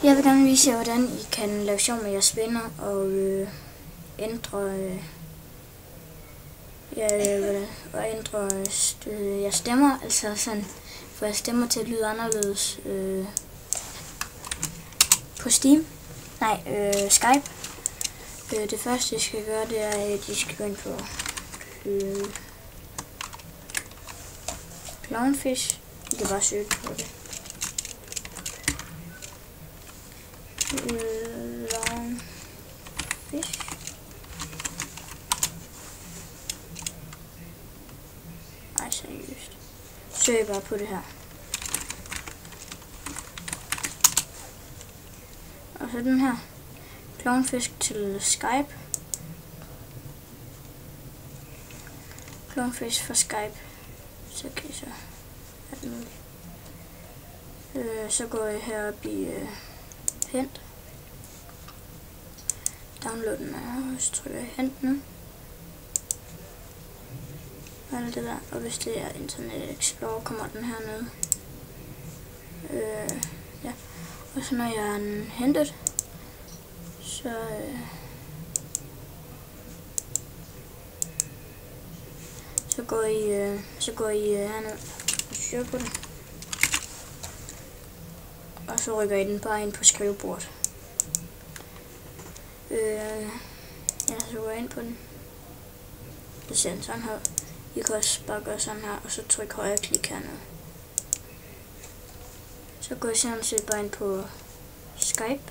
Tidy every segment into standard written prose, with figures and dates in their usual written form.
Jeg vil gerne vise jer, hvordan I kan lave sjov med jeres venner og ændre jeres stemmer, altså sådan få jeres stemmer til at lyde anderledes på Skype. Det første I skal gøre, det er, at I skal gå ind på Clownfish. I kan bare søge på det. Clownfish. Ej, seriøst. Søg bare på det her. Og så den her. Clownfish til Skype. Clownfish for Skype. Så kan I så have den. Så går I herop i hent. Download den her, og så trykker jeg hent nu. Og alt det der. Og hvis det er Internet Explorer, kommer den hernede. Ja. Og så når jeg er hentet, så går I herned og søger på den. Og så rykker I den bare ind på skrivebordet. Ja, så går jeg ind på den. Så ser den sådan her. I kan også bare gøre sådan her, og så trykke højre klik hernede. Så går jeg sådan set bare ind på Skype.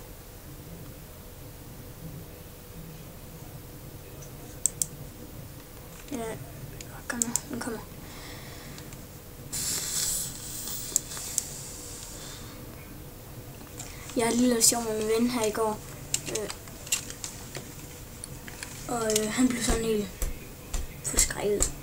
Ja, kom nu, den kommer. Jeg har lige lavet sjov med min ven her i går. Og han blev sådan helt forskrækket.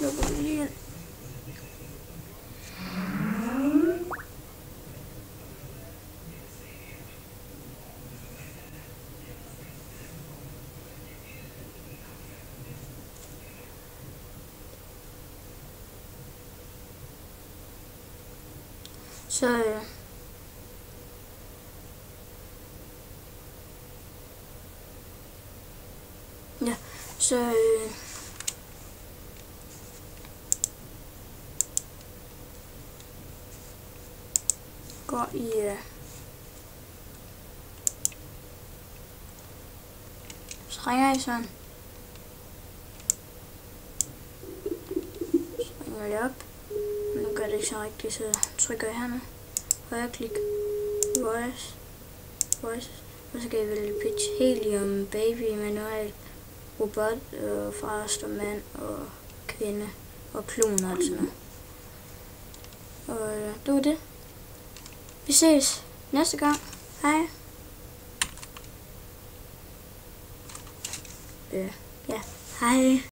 Lukker vi lige ind. Så ja, så går I så ringer I sådan. Så ringer jeg op. Men nu gør det ikke så rigtigt, så trykker jeg hernede. Højre klik. Voice. Og så kan jeg vælge pitch. Helium, baby, manual, robot, fast og mand og kvinde og klon og alt sådan noget. Og det var det. Vi ses næste gang. Hej. Ja, hej.